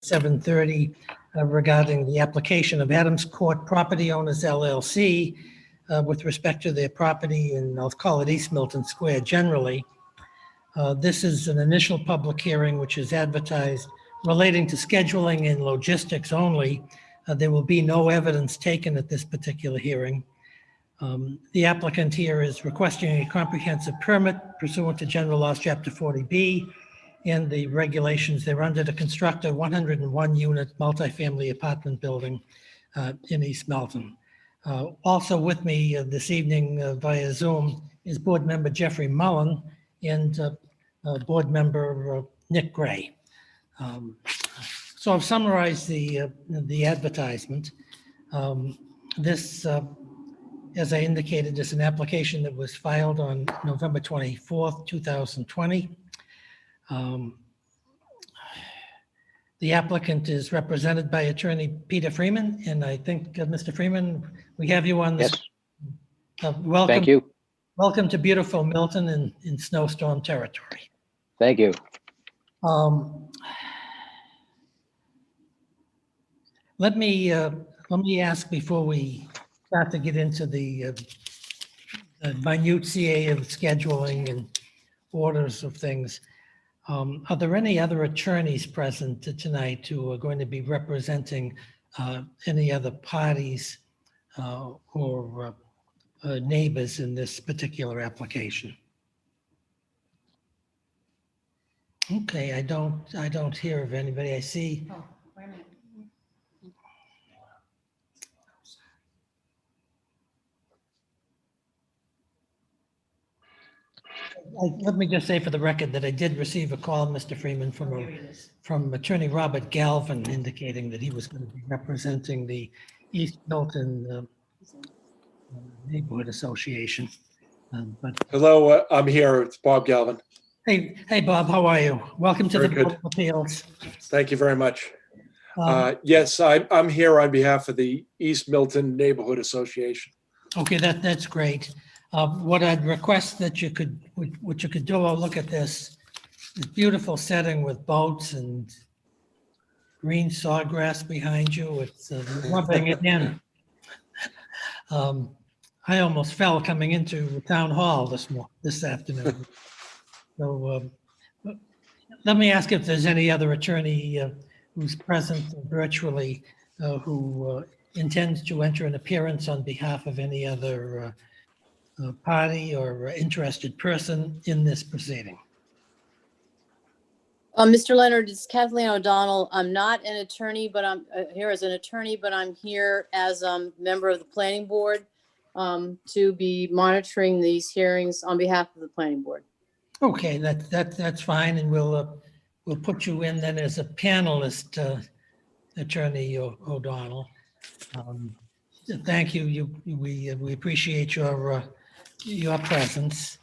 7:30 regarding the application of Adams Court Property Owners LLC with respect to their property in, I'll call it East Milton Square generally. This is an initial public hearing which is advertised relating to scheduling and logistics only. There will be no evidence taken at this particular hearing. The applicant here is requesting a comprehensive permit pursuant to General Laws Chapter 40B and the regulations thereunder to construct a 101-unit multifamily apartment building in East Milton. Also with me this evening via Zoom is Board Member Jeffrey Mullen and Board Member Nick Gray. So I've summarized the advertisement. This, as I indicated, is an application that was filed on November 24th, 2020. The applicant is represented by attorney Peter Freeman, and I think, Mr. Freeman, we have you on this. Yes. Welcome. Thank you. Welcome to beautiful Milton in snowstorm territory. Thank you. Let me ask before we start to get into the minutiae of scheduling and orders of things. Are there any other attorneys present tonight who are going to be representing any other parties or neighbors in this particular application? Okay, I don't hear of anybody. I see. Oh, wait a minute. Let me just say for the record that I did receive a call, Mr. Freeman, from attorney Robert Galvin indicating that he was going to be representing the East Milton Neighborhood Association. But Hello, I'm here. It's Bob Galvin. hey, Bob, how are you? Welcome to the Very good. Board of Appeals. Thank you very much. Yes, I'm here on behalf of the East Milton Neighborhood Association. Okay, that's great. What I'd request that you could, what you could do, I'll look at this beautiful setting with boats and green sawgrass behind you. It's rubbing it in. I almost fell coming into the town hall this afternoon. So let me ask if there's any other attorney who's present virtually who intends to enter an appearance on behalf of any other party or interested person in this proceeding. Mr. Leonard, it's Kathleen O'Donnell. I'm not an attorney, but I'm here as an attorney, but I'm here as a member of the planning board to be monitoring these hearings on behalf of the planning board. Okay, that's fine, and we'll put you in then as a panelist, Attorney O'Donnell. Thank you. We appreciate your presence.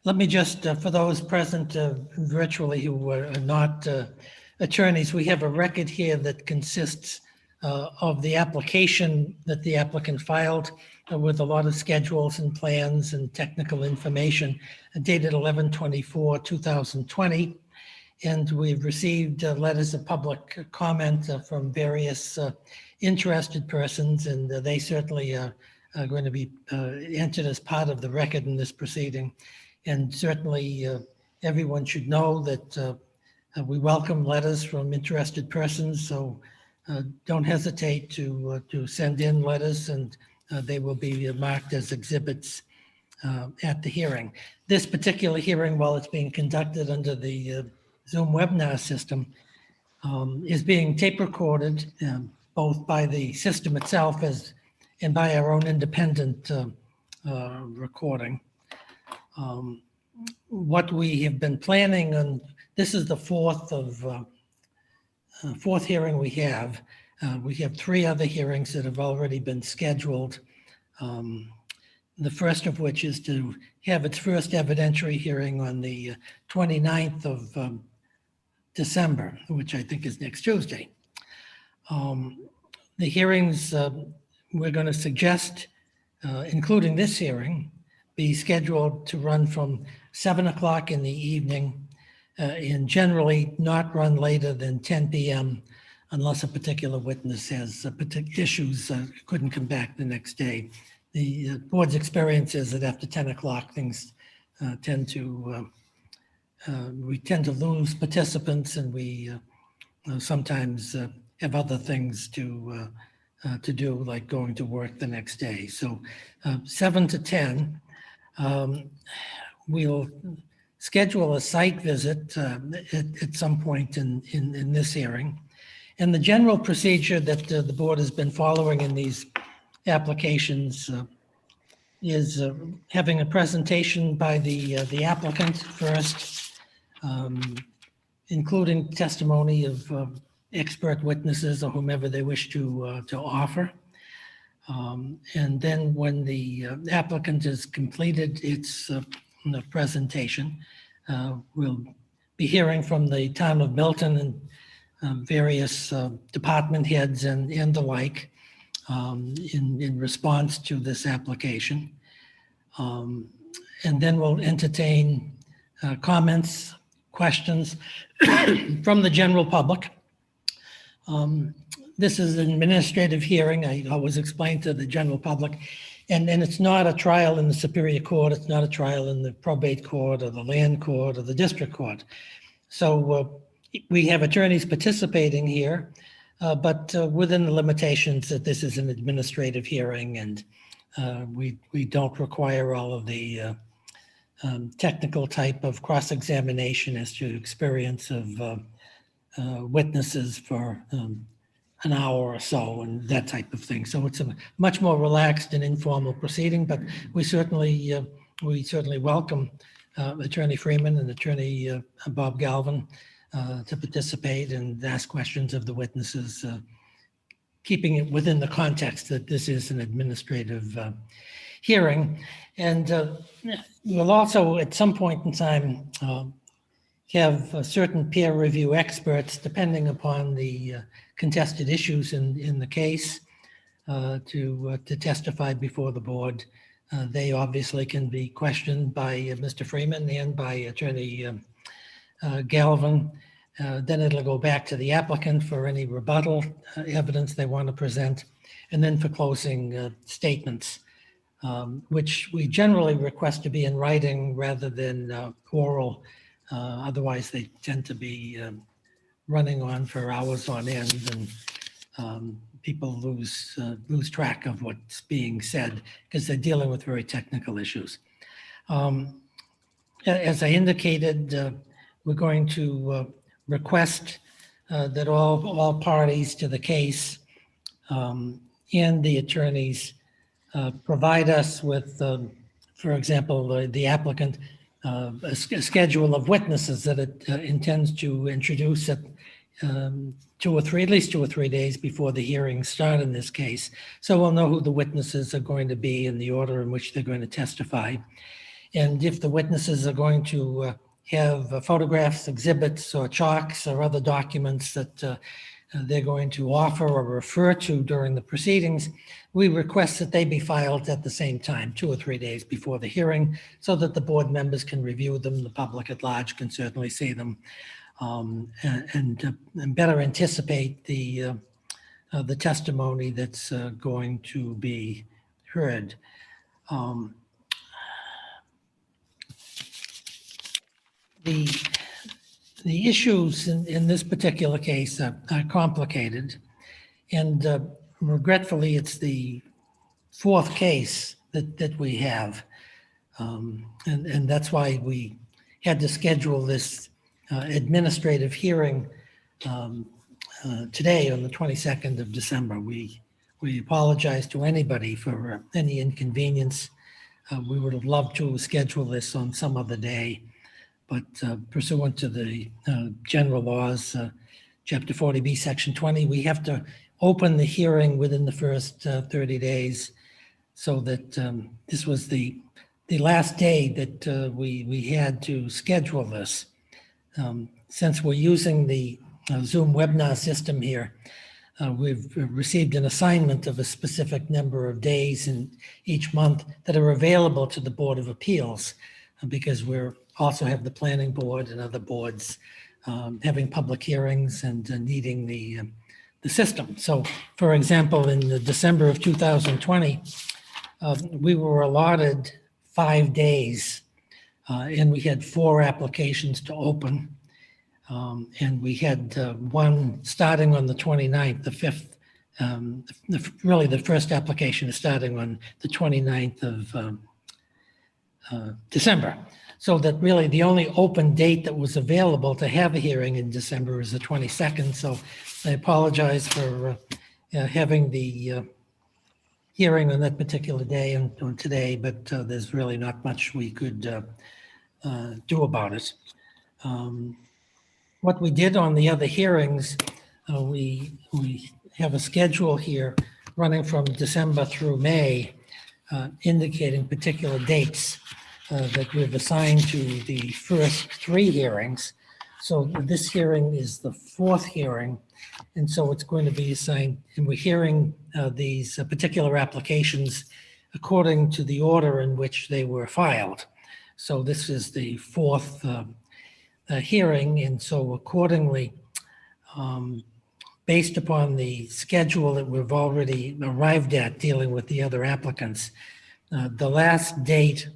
Let me just, for those present virtually who are not attorneys, we have a record here that consists of the application that the applicant filed with a lot of schedules and plans and technical information dated 11/24/2020. And we've received letters of public comment from various interested persons, and they certainly are going to be entered as part of the record in this proceeding. And certainly everyone should know that we welcome letters from interested persons, so don't hesitate to send in letters, and they will be marked as exhibits at the hearing. This particular hearing, while it's being conducted under the Zoom webinar system, is being tape recorded both by the system itself and by our own independent recording. What we have been planning, and this is the fourth hearing we have. We have 3 other hearings that have already been scheduled. The first of which is to have its first evidentiary hearing on the 29th of December, which I think is next Tuesday. The hearings we're going to suggest, including this hearing, be scheduled to run from 7 o'clock in the evening and generally not run later than 10 p.m. unless a particular witness has issues, couldn't come back the next day. The board's experience is that after 10 o'clock, things we tend to lose participants, and we sometimes have other things to do, like going to work the next day. So 7 to 10, we'll schedule a site visit at some point in this hearing. And the general procedure that the board has been following in these applications is having a presentation by the applicant first, including testimony of expert witnesses or whomever they wish to offer. And then when the applicant has completed its presentation, we'll be hearing from the town of Milton and various department heads and the like in response to this application. And then we'll entertain comments, questions from the general public. This is an administrative hearing. I always explain to the general public, and it's not a trial in the Superior Court. It's not a trial in the probate court or the land court or the district court. So we have attorneys participating here, but within the limitations that this is an administrative hearing, and we don't require all of the technical type of cross-examination as to experience of witnesses for an hour or so and that type of thing. So it's a much more relaxed and informal proceeding, but we certainly welcome Attorney Freeman and Attorney Bob Galvin to participate and ask questions of the witnesses, keeping it within the context that this is an administrative hearing. And we'll also, at some point in time, have certain peer review experts, depending upon the contested issues in the case, to testify before the board. They obviously can be questioned by Mr. Freeman and by Attorney Galvin. Then it'll go back to the applicant for any rebuttal evidence they want to present, and then for closing statements, which we generally request to be in writing rather than oral. Otherwise, they tend to be running on for hours on end, and people lose track of what's being said because they're dealing with very technical issues. As I indicated, we're going to request that all parties to the case and the attorneys provide us with, for example, the applicant, a schedule of witnesses that it intends to introduce at at least 2 or 3 days before the hearings start in this case. So we'll know who the witnesses are going to be in the order in which they're going to testify. And if the witnesses are going to have photographs, exhibits, or chalks or other documents that they're going to offer or refer to during the proceedings, we request that they be filed at the same time, 2 or 3 days before the hearing, so that the board members can review them, the public at large can certainly see them, and better anticipate the testimony that's going to be heard. The issues in this particular case are complicated, and regretfully, it's the 4th case that we have, and that's why we had to schedule this administrative hearing today on the 22nd of December. We apologize to anybody for any inconvenience. We would have loved to schedule this on some other day, but pursuant to the general laws, Chapter 40B, Section 20, we have to open the hearing within the first 30 days, so that this was the last day that we had to schedule this. Since we're using the Zoom webinar system here, we've received an assignment of a specific number of days in each month that are available to the Board of Appeals, because we're also have the planning board and other boards having public hearings and needing the system. So, for example, in the December of 2020, we were allotted 5 days, and we had 4 applications to open. And we had one starting on the 29th, the 5th. Really, the first application is starting on the 29th of December. So that really the only open date that was available to have a hearing in December is the 22nd. So I apologize for having the hearing on that particular day and on today, but there's really not much we could do about it. What we did on the other hearings, we have a schedule here running from December through May, indicating particular dates that we've assigned to the first 3 hearings. So this hearing is the 4th hearing, and so it's going to be assigned, and we're hearing these particular applications according to the order in which they were filed. So this is the 4th hearing, and so accordingly, based upon the schedule that we've already arrived at dealing with the other applicants, the last date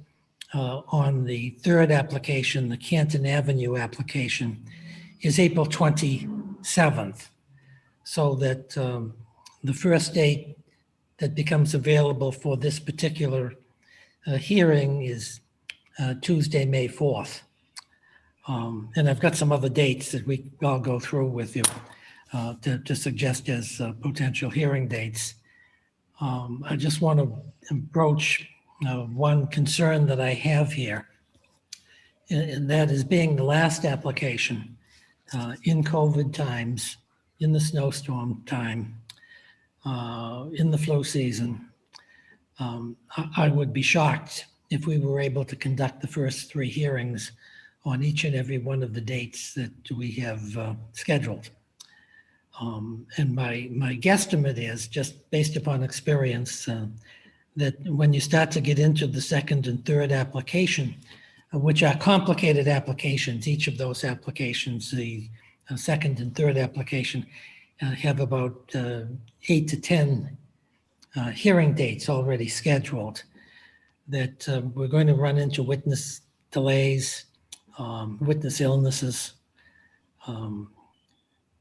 on the 3rd application, the Canton Avenue application, is April 27th. So that the first date that becomes available for this particular hearing is Tuesday, May 4th. And I've got some other dates that I'll go through with you to suggest as potential hearing dates. I just want to broach one concern that I have here, and that is being the last application in COVID times, in the snowstorm time, in the flu season. I would be shocked if we were able to conduct the first 3 hearings on each and every one of the dates that we have scheduled. And my guesstimate is, just based upon experience, that when you start to get into the 2nd and 3rd application, which are complicated applications, each of those applications, the 2nd and 3rd application, have about 8 to 10 hearing dates already scheduled, that we're going to run into witness delays, witness illnesses,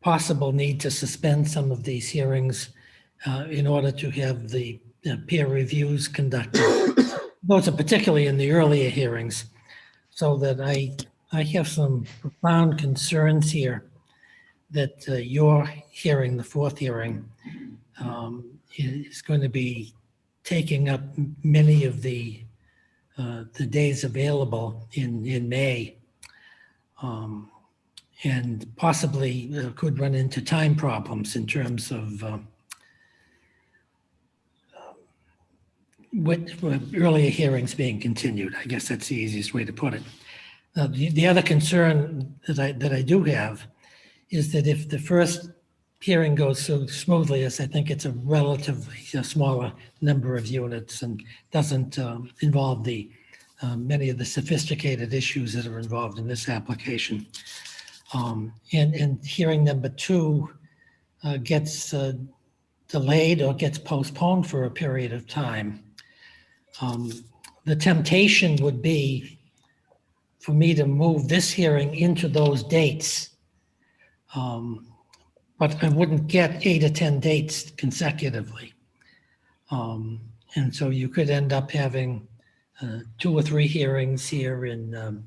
possible need to suspend some of these hearings in order to have the peer reviews conducted. Those are particularly in the earlier hearings, so that I have some profound concerns here that your hearing, the 4th hearing, is going to be taking up many of the days available in May, and possibly could run into time problems in terms of with earlier hearings being continued. I guess that's the easiest way to put it. The other concern that I do have is that if the first hearing goes so smoothly, as I think it's a relatively smaller number of units and doesn't involve the many of the sophisticated issues that are involved in this application. And hearing number 2 gets delayed or gets postponed for a period of time. The temptation would be for me to move this hearing into those dates, but I wouldn't get 8 or 10 dates consecutively. And so you could end up having 2 or 3 hearings here in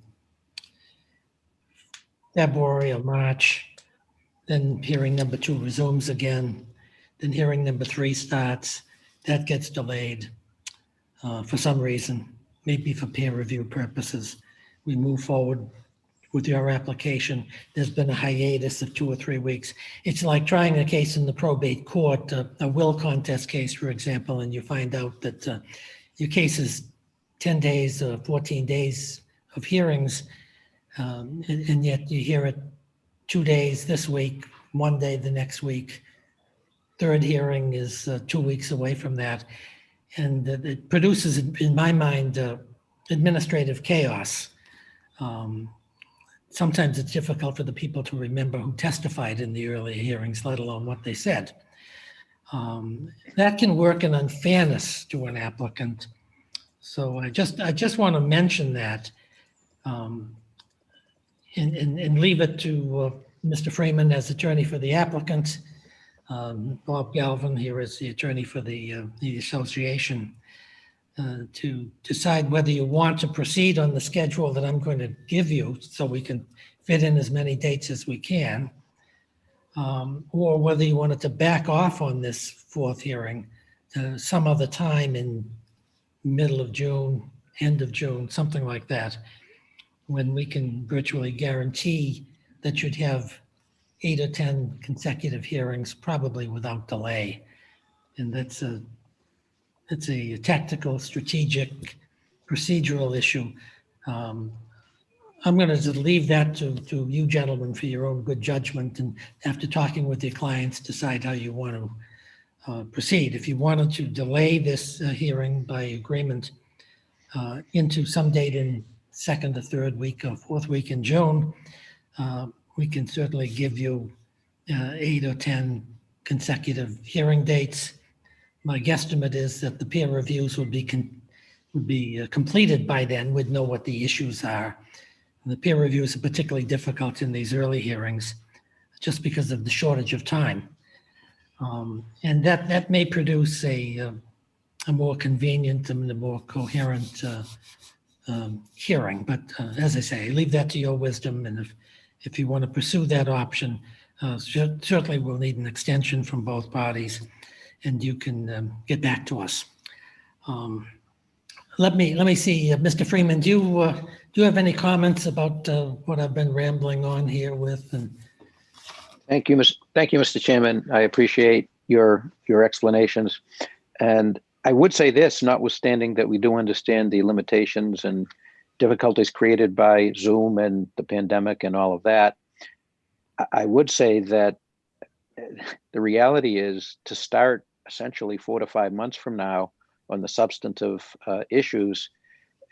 February or March, then hearing number 2 resumes again, then hearing number 3 starts, that gets delayed for some reason, maybe for peer review purposes. We move forward with your application. There's been a hiatus of 2 or 3 weeks. It's like trying a case in the probate court, a will contest case, for example, and you find out that your case is 10 days or 14 days of hearings, and yet you hear it 2 days this week, 1 day the next week. third hearing is 2 weeks away from that. And it produces, in my mind, administrative chaos. Sometimes it's difficult for the people to remember who testified in the earlier hearings, let alone what they said. That can work an unfairness to an applicant. So I just want to mention that and leave it to Mr. Freeman as attorney for the applicant. Bob Galvin here is the attorney for the association to decide whether you want to proceed on the schedule that I'm going to give you so we can fit in as many dates as we can, or whether you wanted to back off on this fourth hearing to some other time in middle of June, end of June, something like that, when we can virtually guarantee that you'd have 8 or 10 consecutive hearings, probably without delay. And that's a tactical, strategic, procedural issue. I'm going to just leave that to you gentlemen for your own good judgment, and after talking with your clients, decide how you want to proceed. If you wanted to delay this hearing by agreement into some date in second or third week or fourth week in June, we can certainly give you 8 or 10 consecutive hearing dates. My guesstimate is that the peer reviews would be completed by then. We'd know what the issues are. And the peer reviews are particularly difficult in these early hearings just because of the shortage of time. And that may produce a more convenient and a more coherent hearing. But as I say, leave that to your wisdom. And if you want to pursue that option, certainly we'll need an extension from both parties, and you can get back to us. Let me see, Mr. Freeman, do you have any comments about what I've been rambling on here with? And Thank you, Mr. Chairman. I appreciate your explanations. And I would say this, notwithstanding that we do understand the limitations and difficulties created by Zoom and the pandemic and all of that, I would say that the reality is to start essentially 4 to 5 months from now on the substantive issues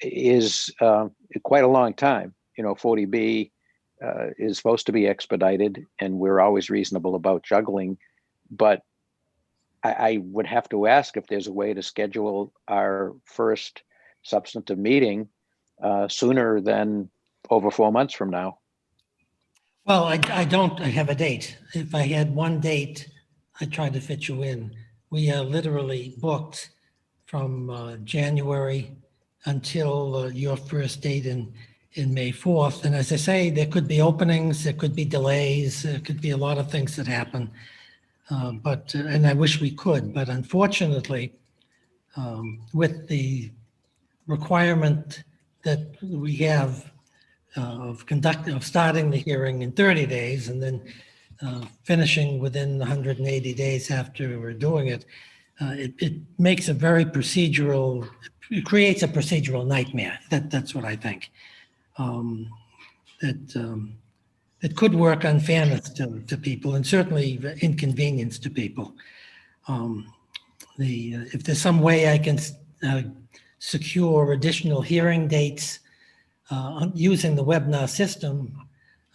is quite a long time. 40B is supposed to be expedited, and we're always reasonable about juggling. But I would have to ask if there's a way to schedule our first substantive meeting sooner than over 4 months from now. well, I don't have a date. If I had one date, I'd try to fit you in. We are literally booked from January until your first date in May 4th. And as I say, there could be openings, there could be delays, there could be a lot of things that happen. And I wish we could, but unfortunately, with the requirement that we have of starting the hearing in 30 days and then finishing within 180 days after we're doing it, it makes a very procedural, it creates a procedural nightmare. That's what I think. It could work unfairness to people and certainly inconvenience to people. If there's some way I can secure additional hearing dates using the webinar system,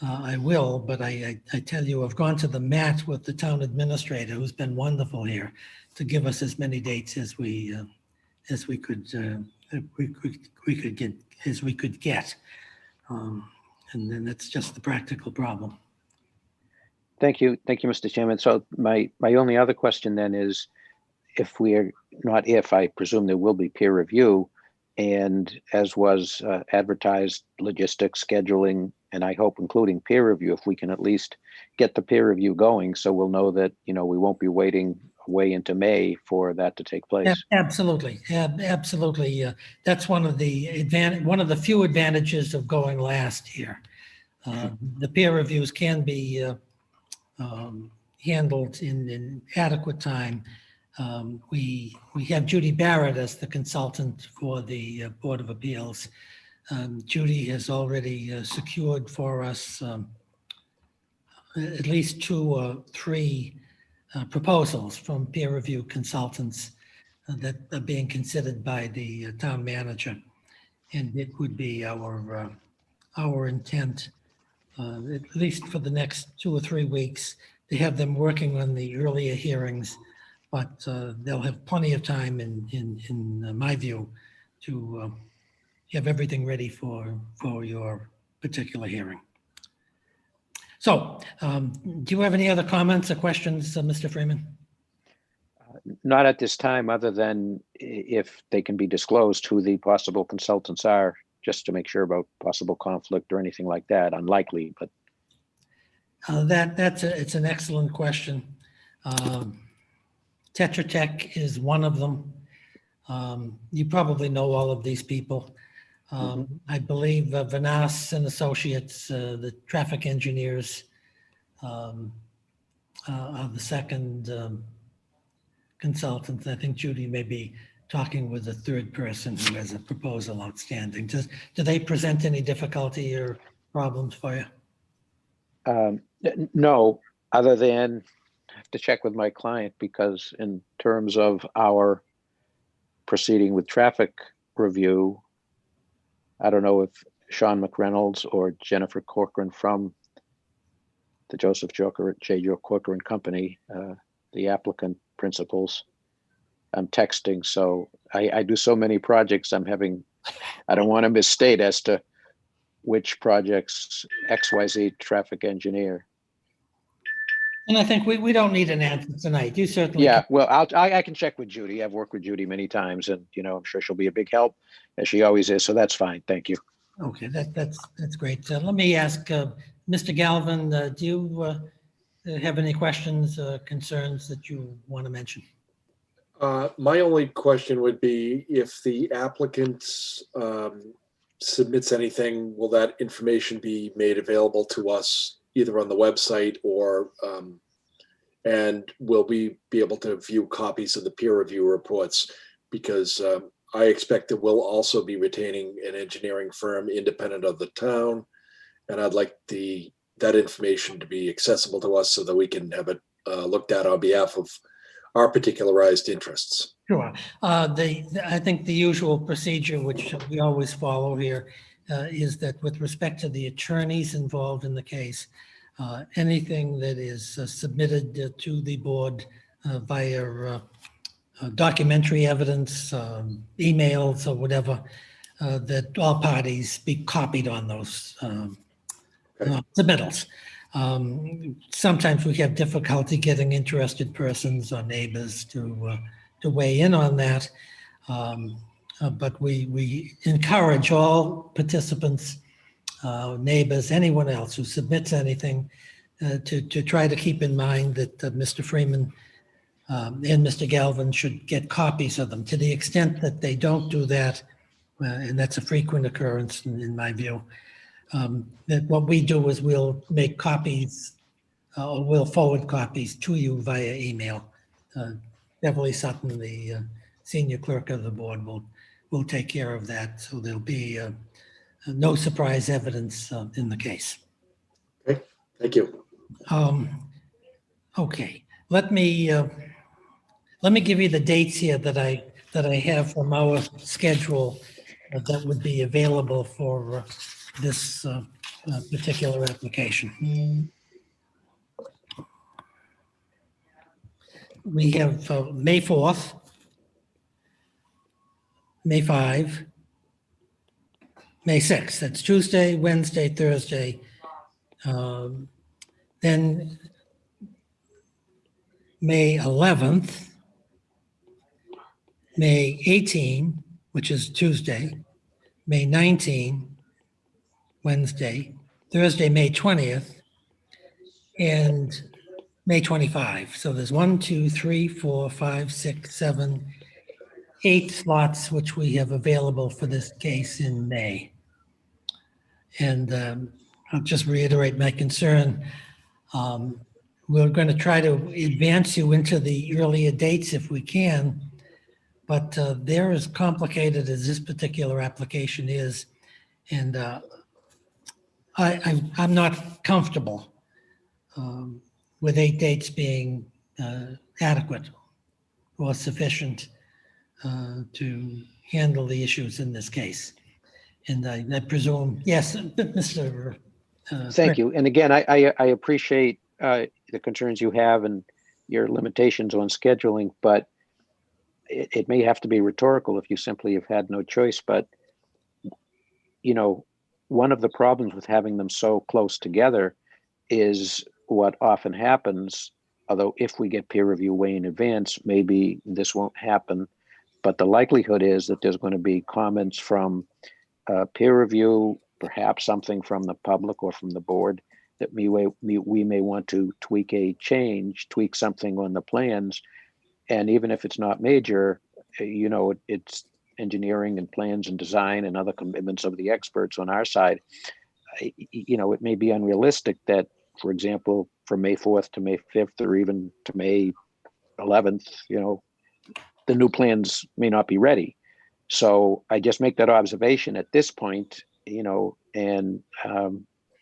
I will, but I tell you, I've gone to the mat with the town administrator, who's been wonderful here, to give us as many dates as we could get. And then that's just the practical problem. Thank you, Mr. Chairman. So my only other question then is, I presume there will be peer review, and as was advertised, logistics, scheduling, and I hope including peer review, if we can at least get the peer review going, so we'll know that we won't be waiting way into May for that to take place. Absolutely, absolutely. That's one of the few advantages of going last here. The peer reviews can be handled in adequate time. We have Judy Barrett as the consultant for the Board of Appeals. Judy has already secured for us at least 2 or 3 proposals from peer review consultants that are being considered by the town manager. And it would be our intent, at least for the next 2 or 3 weeks, to have them working on the earlier hearings. But they'll have plenty of time, in my view, to have everything ready for your particular hearing. So, do you have any other comments or questions, Mr. Freeman? Not at this time, other than if they can be disclosed who the possible consultants are, just to make sure about possible conflict or anything like that. Unlikely, but It's an excellent question. Tetra Tech is one of them. You probably know all of these people. I believe Vanas and Associates, the traffic engineers, are the second consultant. I think Judy may be talking with a third person who has a proposal outstanding. Do they present any difficulty or problems for you? no, other than I have to check with my client, because in terms of our proceeding with traffic review, I don't know if Sean McReynolds or Jennifer Corcoran from the Joseph J. Joe Corcoran Company, the applicant principals, I'm texting. So I do so many projects, I don't want to misstate as to which projects XYZ traffic engineer. And I think we don't need an answer tonight. You certainly Yeah, can. well, I can check with Judy. I've worked with Judy many times, and I'm sure she'll be a big help, as she always is. So that's fine. Thank you. Okay, that's great. Let me ask Mr. Galvin, do you have any questions, concerns that you want to mention? My only question would be, if the applicant submits anything, will that information be made available to us either on the website or, and will we be able to view copies of the peer review reports? Because I expect that we'll also be retaining an engineering firm independent of the town. And I'd like that information to be accessible to us so that we can have it looked at on behalf of our particularized interests. Sure. I think the usual procedure, which we always follow here, is that with respect to the attorneys involved in the case, anything that is submitted to the board via documentary evidence, emails or whatever, that all parties be copied on those submittals. Sometimes we have difficulty getting interested persons or neighbors to weigh in on that. But we encourage all participants, neighbors, anyone else who submits anything to try to keep in mind that Mr. Freeman and Mr. Galvin should get copies of them. To the extent that they don't do that, and that's a frequent occurrence in my view, that what we do is we'll make copies, or we'll forward copies to you via email. Beverly Sutton, the senior clerk of the board, will take care of that. So there'll be no surprise evidence in the case. Okay, thank you. Okay, let me give you the dates here that I have from our schedule that would be available for this particular application. We have May 4th, May 5, May 6th. That's Tuesday, Wednesday, Thursday. Then May 11th, May 18, which is Tuesday, May 19, Wednesday, Thursday, May 20th, and May 25. So there's 1, 2, 3, 4, 5, 6, 7, 8 slots which we have available for this case in May. And I'll just reiterate my concern. We're going to try to advance you into the earlier dates if we can, but they're as complicated as this particular application is. And I'm not comfortable with 8 dates being adequate or sufficient to handle the issues in this case. And I presume, yes, Mr. Thank you. And again, I appreciate the concerns you have and your limitations on scheduling, but it may have to be rhetorical if you simply have had no choice. But, you know, one of the problems with having them so close together is what often happens, although if we get peer review way in advance, maybe this won't happen. But the likelihood is that there's going to be comments from peer review, perhaps something from the public or from the board that we may want to tweak something on the plans. And even if it's not major, you know, it's engineering and plans and design and other commitments of the experts on our side. You know, it may be unrealistic that, for example, from May 4th to May 5th or even to May 11th, you know, the new plans may not be ready. So I just make that observation at this point, you know, and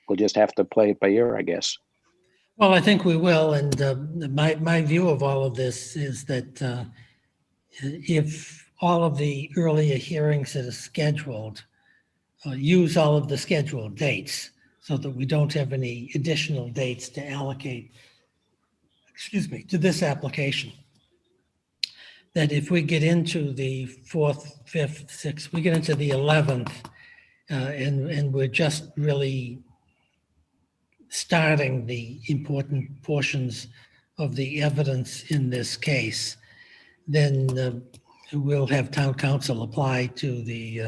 we'll just have to play it by ear, I guess. Well, I think we will. And my view of all of this is that if all of the earlier hearings that are scheduled use all of the scheduled dates so that we don't have any additional dates to allocate, to this application, that if we get into the 4th, 5th, 6th, we get into the 11th, and we're just really starting the important portions of the evidence in this case, then we'll have town council apply to the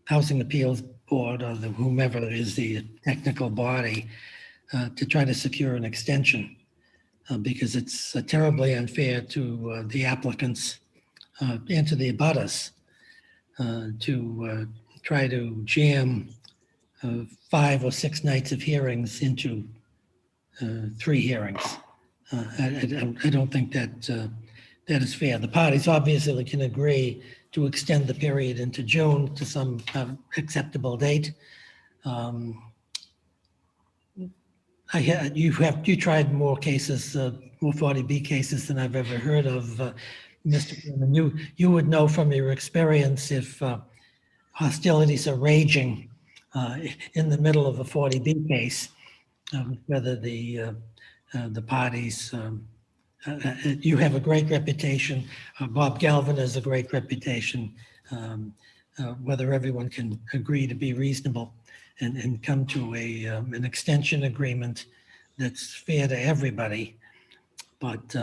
Housing Appeals Board or whomever is the technical body to try to secure an extension. Because it's terribly unfair to the applicants and to the abutters to try to jam 5 or 6 nights of hearings into 3 hearings. I don't think that that is fair. The parties obviously can agree to extend the period into June to some acceptable date. You tried more cases, more 40B cases than I've ever heard of, Mr. Chairman. You would know from your experience if hostilities are raging in the middle of a 40B case, whether the parties. You have a great reputation. Bob Galvin has a great reputation. Whether everyone can agree to be reasonable and come to an extension agreement that's fair to everybody. But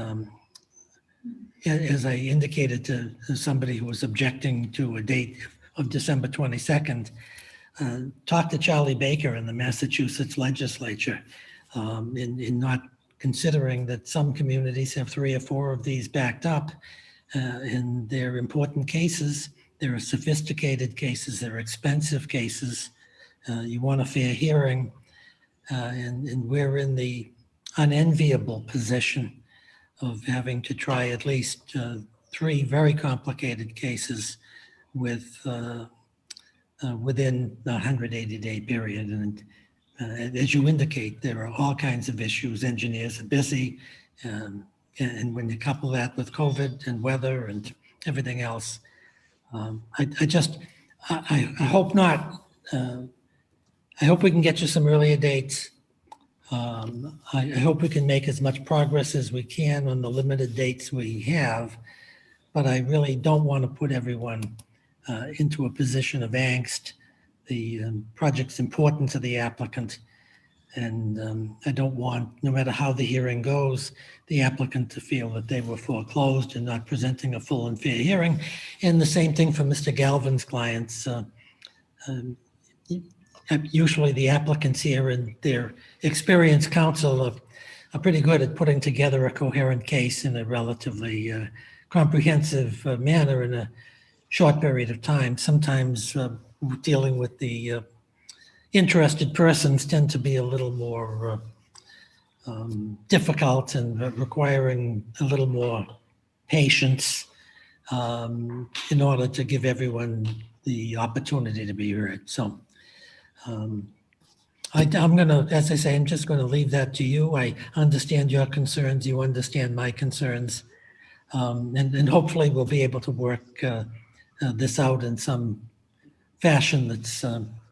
as I indicated to somebody who was objecting to a date of December 22nd, talk to Charlie Baker in the Massachusetts legislature in not considering that some communities have 3 or 4 of these backed up, and they're important cases. There are sophisticated cases, there are expensive cases. You want a fair hearing, and we're in the unenviable position of having to try at least 3 very complicated cases with within the 180-day period. And as you indicate, there are all kinds of issues. Engineers are busy, and when you couple that with COVID and weather and everything else, I hope not. I hope we can get you some earlier dates. I hope we can make as much progress as we can on the limited dates we have, but I really don't want to put everyone into a position of angst. The project's important to the applicant, and I don't want, no matter how the hearing goes, the applicant to feel that they were foreclosed and not presenting a full and fair hearing. And the same thing for Mr. Galvin's clients. Usually the applicants here and their experienced counsel are pretty good at putting together a coherent case in a relatively comprehensive manner in a short period of time. Sometimes dealing with the interested persons tend to be a little more difficult and requiring a little more patience in order to give everyone the opportunity to be heard. So I'm gonna, as I say, I'm just gonna leave that to you. I understand your concerns, you understand my concerns. And hopefully we'll be able to work this out in some fashion that's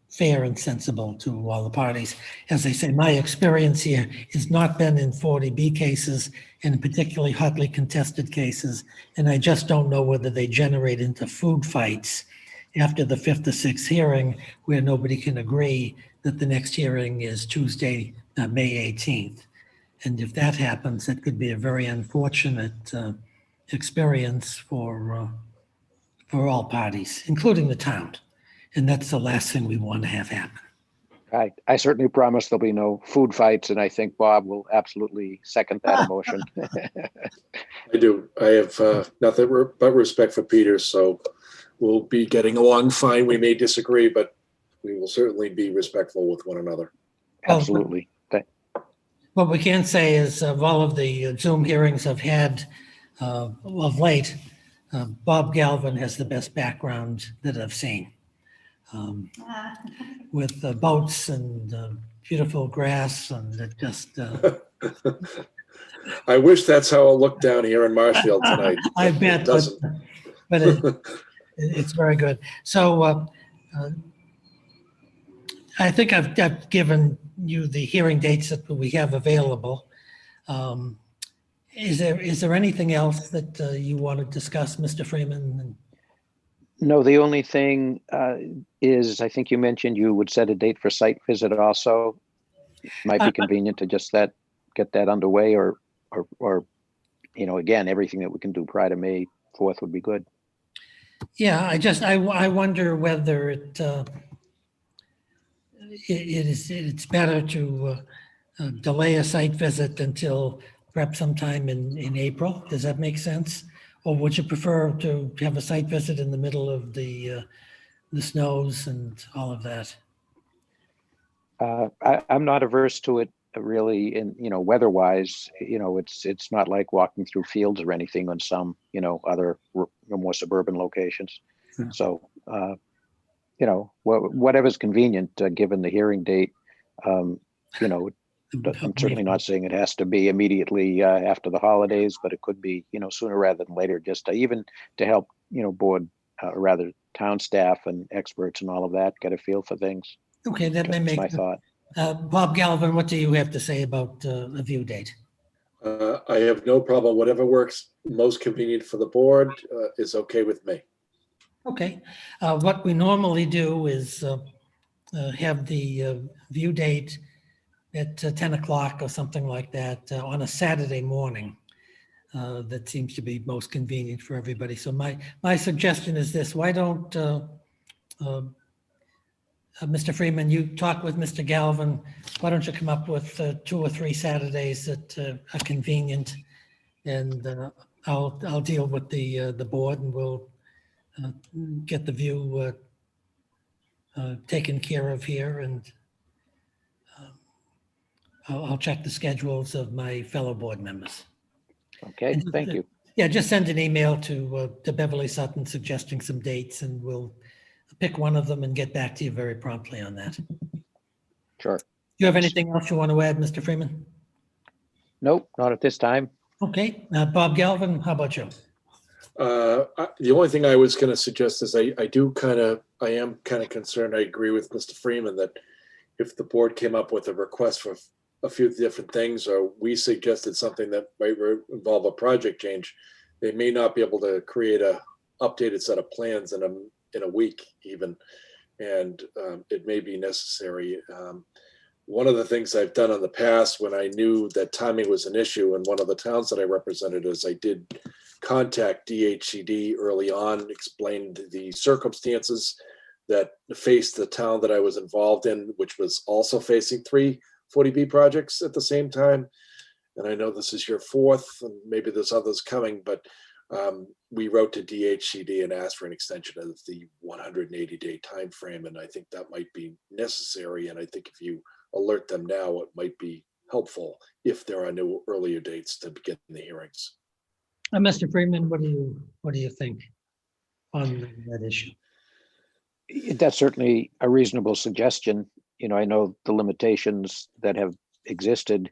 fair and sensible to all the parties. As I say, my experience here has not been in 40B cases and particularly hotly contested cases, and I just don't know whether they generate into food fights after the 5th or 6th hearing where nobody can agree that the next hearing is Tuesday, May 18th. And if that happens, it could be a very unfortunate experience for all parties, including the town. And that's the last thing we want to have happen. I certainly promise there'll be no food fights, and I think Bob will absolutely second that motion. I do. I have nothing but respect for Peter, so we'll be getting along fine. We may disagree, but we will certainly be respectful with one another. Absolutely. What we can say is of all of the Zoom hearings I've had of late, Bob Galvin has the best background that I've seen. With boats and beautiful grass, and it just I wish that's how it looked down here in Marshfield tonight. I bet, It doesn't. but it's very good. So I think I've given you the hearing dates that we have available. Is there anything else that you want to discuss, Mr. Freeman? No, the only thing is, I think you mentioned you would set a date for site visit also. Might be convenient to just get that underway, or again, everything that we can do prior to May 4th would be good. Yeah, I wonder whether it's better to delay a site visit until perhaps sometime in April. Does that make sense? Or would you prefer to have a site visit in the middle of the snows and all of that? I'm not averse to it really, in weather-wise. It's not like walking through fields or anything on some other more suburban locations. Yeah. So whatever's convenient given the hearing date. I'm certainly not saying it has to be immediately after the holidays, but it could be sooner rather than later, just even to help board rather town staff and experts and all of that get a feel for things. Okay, that may make my thought. Bob Galvin, what do you have to say about a view date? I have no problem. Whatever works most convenient for the board is okay with me. Okay, what we normally do is have the view date at 10 o'clock or something like that on a Saturday morning. That seems to be most convenient for everybody. So my suggestion is this: why don't Mr. Freeman, you talk with Mr. Galvin. Why don't you come up with 2 or 3 Saturdays that are convenient, and I'll deal with the board, and we'll get the view taken care of here, and I'll check the schedules of my fellow board members. Okay, thank you. Yeah, just send an email to Beverly Sutton suggesting some dates, and we'll pick one of them and get back to you very promptly on that. Sure. Do you have anything else you want to add, Mr. Freeman? Nope, not at this time. Okay, Bob Galvin, how about you? The only thing I was going to suggest is I am kind of concerned. I agree with Mr. Freeman that if the board came up with a request for a few different things, or we suggested something that might involve a project change, they may not be able to create a updated set of plans in a week even, and it may be necessary. One of the things I've done in the past when I knew that timing was an issue in one of the towns that I represented is I did contact DHCD early on, explained the circumstances that faced the town that I was involved in, which was also facing 3 40B projects at the same time. And I know this is your 4th, and maybe there's others coming, but we wrote to DHCD and asked for an extension of the 180-day time frame, and I think that might be necessary. And I think if you alert them now, it might be helpful if there are no earlier dates to begin the hearings. Mr. Freeman, what do you think on that issue? That's certainly a reasonable suggestion. I know the limitations that have existed,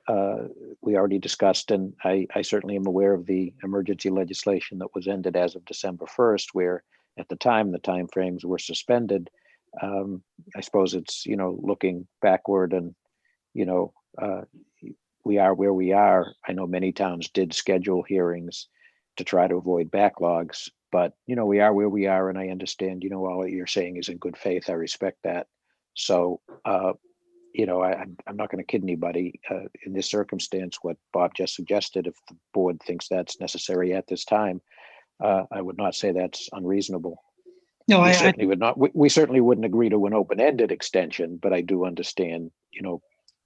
we already discussed, and I certainly am aware of the emergency legislation that was ended as of December 1st, where at the time the timeframes were suspended. I suppose it's, looking backward and, we are where we are. I know many towns did schedule hearings to try to avoid backlogs, but, we are where we are, and I understand, all that you're saying is in good faith. I respect that. So, I'm not going to kid anybody in this circumstance. What Bob just suggested, if the board thinks that's necessary at this time, I would not say that's unreasonable. No, We certainly would not. We certainly wouldn't agree to an open-ended extension, but I do understand,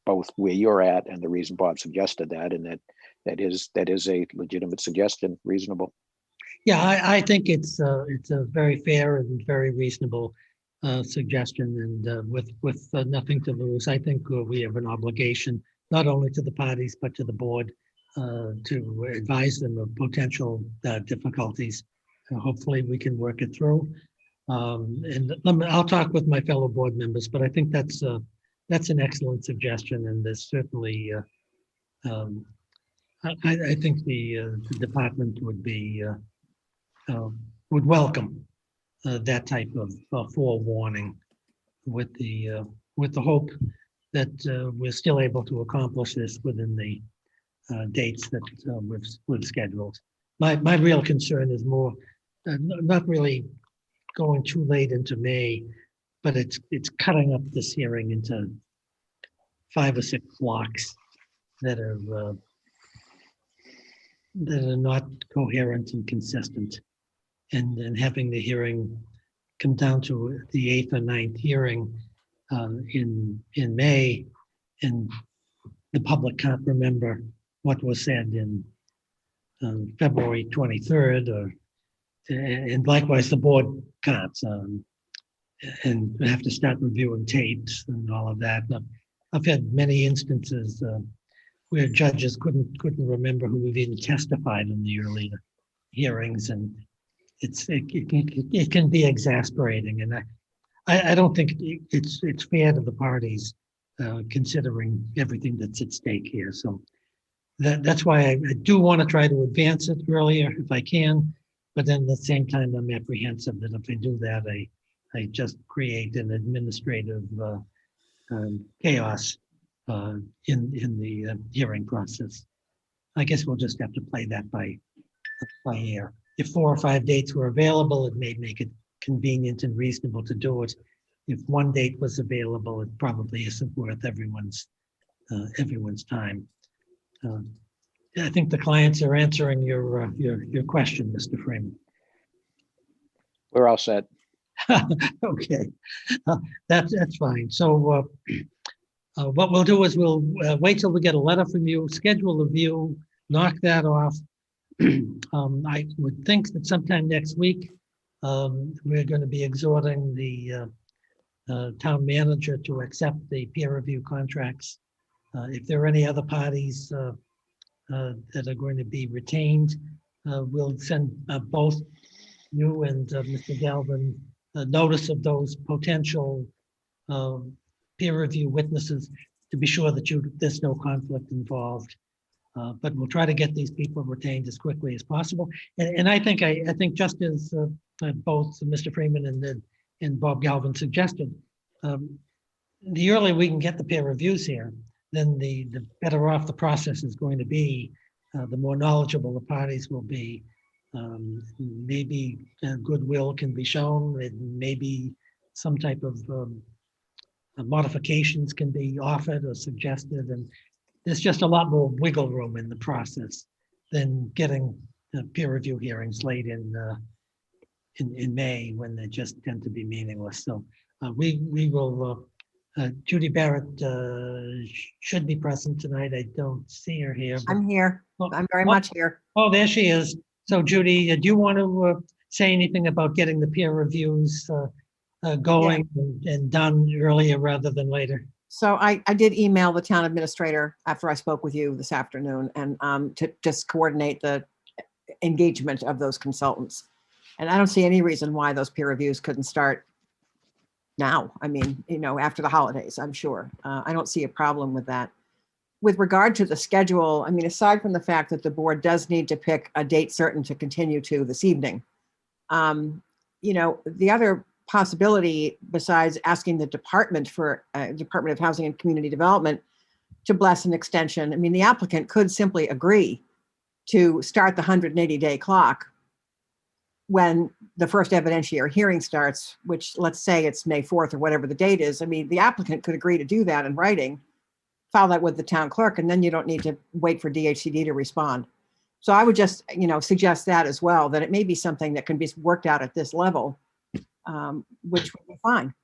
both where you're at and the reason Bob suggested that, and that is a legitimate suggestion, reasonable. yeah, I think it's a very fair and very reasonable suggestion, and with nothing to lose, I think we have an obligation not only to the parties but to the board to advise them of potential difficulties. Hopefully, we can work it through. And I'll talk with my fellow board members, but I think that's an excellent suggestion, and there's certainly I think the department would welcome that type of forewarning, with the hope that we're still able to accomplish this within the dates that we've scheduled. My real concern is more not really going too late into May, but it's cutting up this hearing into 5 or 6 blocks that are not coherent and consistent, and having the hearing come down to the 8th or 9th hearing in May, and the public can't remember what was said in February 23rd, and likewise the board can't, and have to start reviewing tapes and all of that. I've had many instances where judges couldn't remember who even testified in the earlier hearings, and it can be exasperating, and I don't think it's fair to the parties, considering everything that's at stake here. So that's why I do want to try to advance it earlier if I can, but then at the same time I'm apprehensive that if I do that, I just create an administrative chaos in the hearing process. I guess we'll just have to play that by ear. If 4 or 5 dates were available, it may make it convenient and reasonable to do it. If one date was available, it probably isn't worth everyone's time. I think the clients are answering your question, Mr. Freeman. We're all set. Okay, that's fine. So what we'll do is we'll wait till we get a letter from you, schedule a view, knock that off. I would think that sometime next week, we're going to be exhorting the town manager to accept the peer review contracts. If there are any other parties that are going to be retained, we'll send both you and Mr. Galvin a notice of those potential peer review witnesses to be sure that there's no conflict involved. But we'll try to get these people retained as quickly as possible. And I think just as both Mr. Freeman and Bob Galvin suggested, the earlier we can get the peer reviews here, then the better off the process is going to be. The more knowledgeable the parties will be. Maybe goodwill can be shown, and maybe some type of modifications can be offered or suggested, and there's just a lot more wiggle room in the process than getting peer review hearings late in May, when they just tend to be meaningless. So we will. Judy Barrett should be present tonight. I don't see her here. I'm here. Oh, I'm very much here. Oh, there she is. So Judy, do you want to say anything about getting the peer reviews going and done earlier rather than later? So I did email the town administrator after I spoke with you this afternoon, and to just coordinate the engagement of those consultants. And I don't see any reason why those peer reviews couldn't start now. I mean, after the holidays, I'm sure. I don't see a problem with that. With regard to the schedule, I mean, aside from the fact that the board does need to pick a date certain to continue to this evening, the other possibility besides asking the Department of Housing and Community Development to bless an extension, I mean, the applicant could simply agree to start the 180-day clock when the first evidentiary hearing starts, which let's say it's May 4th or whatever the date is. I mean, the applicant could agree to do that in writing, file that with the town clerk, and then you don't need to wait for DHCD to respond. So I would just, suggest that as well, that it may be something that can be worked out at this level, which would be fine.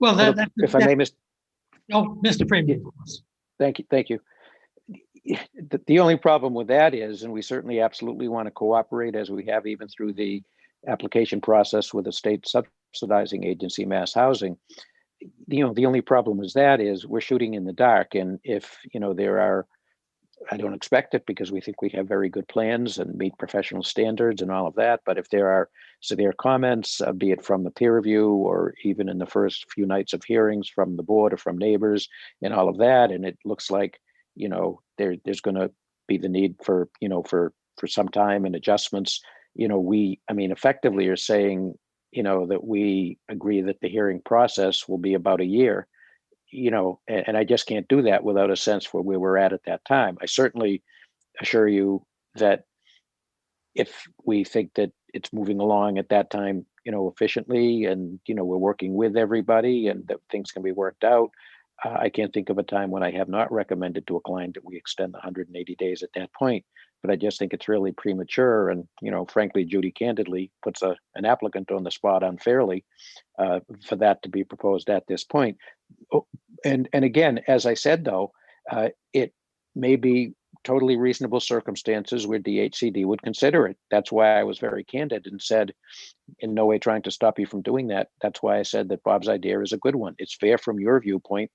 Well, If I may, Mr. Freeman. thank you. The only problem with that is, and we certainly absolutely want to cooperate as we have even through the application process with the state subsidizing agency, Mass Housing. The only problem with that is we're shooting in the dark. And if, there are, I don't expect it because we think we have very good plans and meet professional standards and all of that. But if there are severe comments, be it from the peer review or even in the first few nights of hearings from the board or from neighbors and all of that, and it looks like, there's going to be the need for some time and adjustments, effectively are saying, that we agree that the hearing process will be about a year. And I just can't do that without a sense for where we're at that time. I certainly assure you that if we think that it's moving along at that time, efficiently, and, we're working with everybody and that things can be worked out, I can't think of a time when I have not recommended to a client that we extend the 180 days at that point. But I just think it's really premature. And, frankly, Judy candidly puts an applicant on the spot unfairly for that to be proposed at this point. Oh, and again, as I said, though, it may be totally reasonable circumstances where DHCD would consider it. That's why I was very candid and said, in no way trying to stop you from doing that. That's why I said that Bob's idea is a good one. It's fair from your viewpoint.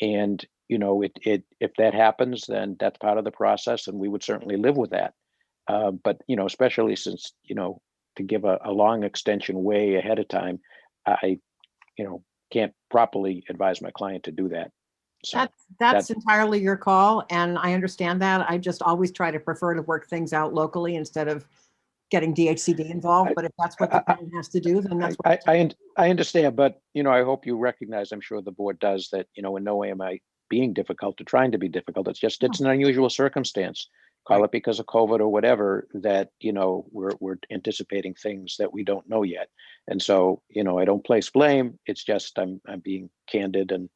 And, if that happens, then that's part of the process and we would certainly live with that. But, especially since, to give a long extension way ahead of time, I, can't properly advise my client to do that. So That's entirely your call. And I understand that. I just always try to prefer to work things out locally instead of getting DHCD involved. But if that's what the town has to do, then that's what I understand. But, I hope you recognize, I'm sure the board does, that, in no way am I being difficult or trying to be difficult. It's just, it's an unusual circumstance. Call it because of COVID or whatever, that, we're anticipating things that we don't know yet. And so, I don't place blame. It's just I'm being candid and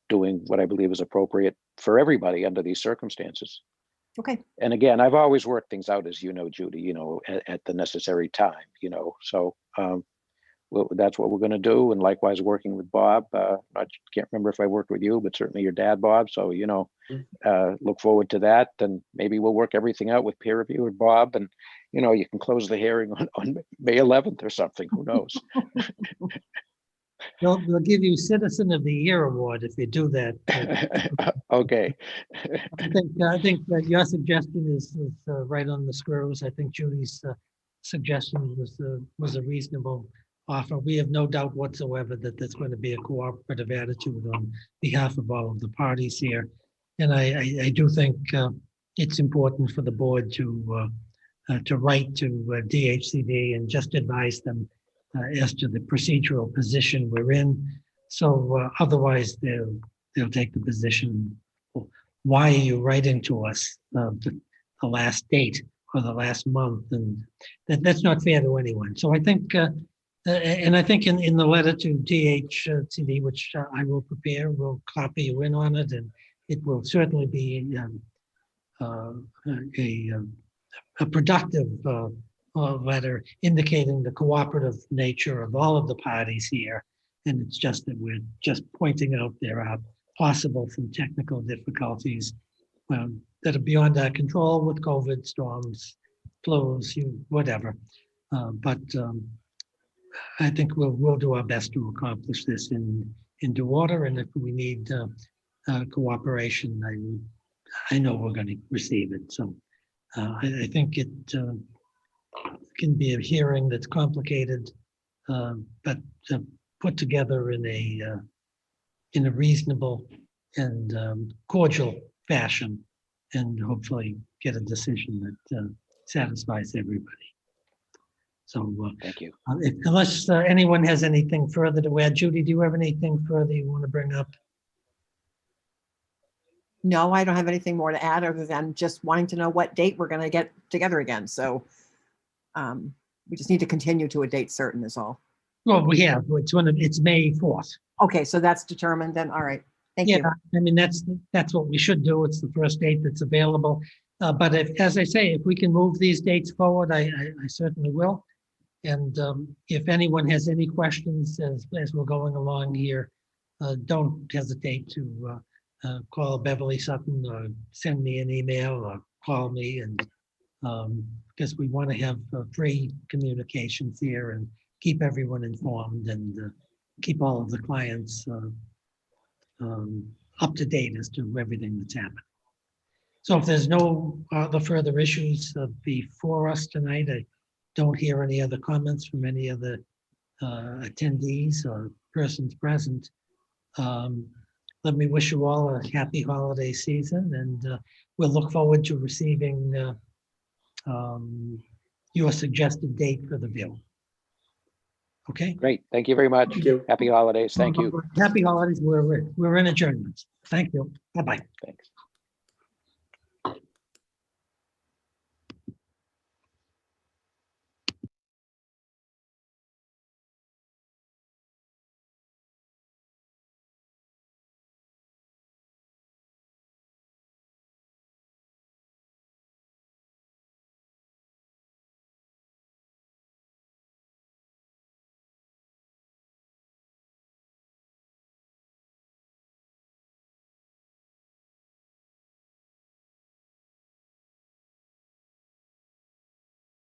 doing what I believe is appropriate for everybody under these circumstances. Okay. And again, I've always worked things out, as Judy, at the necessary time, so that's what we're going to do. And likewise, working with Bob. I can't remember if I worked with you, but certainly your dad, Bob. So, look forward to that. And maybe we'll work everything out with peer review with Bob. And, you can close the hearing on May 11th or something. Who knows? They'll give you Citizen of the Year award if you do that. Okay. I think that your suggestion is right on the screws. I think Judy's suggestion was a reasonable offer. We have no doubt whatsoever that there's going to be a cooperative attitude on behalf of all of the parties here. And I do think it's important for the board to write to DHCD and just advise them as to the procedural position we're in. So otherwise they'll take the position, why are you writing to us the last date or the last month? And that's not fair to anyone. So I think, and I think in the letter to DHCD, which I will prepare, we'll copy you in on it, and it will certainly be a productive letter indicating the cooperative nature of all of the parties here. And it's just that we're just pointing out there are possible some technical difficulties that are beyond our control with COVID, storms, flus, whatever. But I think we'll do our best to accomplish this in due order. And if we need cooperation, I know we're going to receive it. So I think it can be a hearing that's complicated, but put together in a reasonable and cordial fashion, and hopefully get a decision that satisfies everybody. So Thank you. unless anyone has anything further to add, Judy, do you have anything further you want to bring up? No, I don't have anything more to add other than just wanting to know what date we're going to get together again. So we just need to continue to a date certain is all. Well, we have. It's May 4th. Okay, so that's determined then. All right. Thank you. I mean, that's what we should do. It's the first date that's available. But as I say, if we can move these dates forward, I certainly will. And if anyone has any questions as we're going along here, don't hesitate to call Beverly Sutton or send me an email or call me, and because we want to have free communications here and keep everyone informed and keep all of the clients up to date as to everything that's happening. So if there's no other further issues before us tonight, I don't hear any other comments from any of the attendees or persons present. Let me wish you all a happy holiday season, and we'll look forward to receiving your suggested date for the view. Okay? Great. Thank you very much. Thank you. Happy holidays. Thank you. Happy holidays. We're in adjournment. Thank you. Bye-bye. Thanks.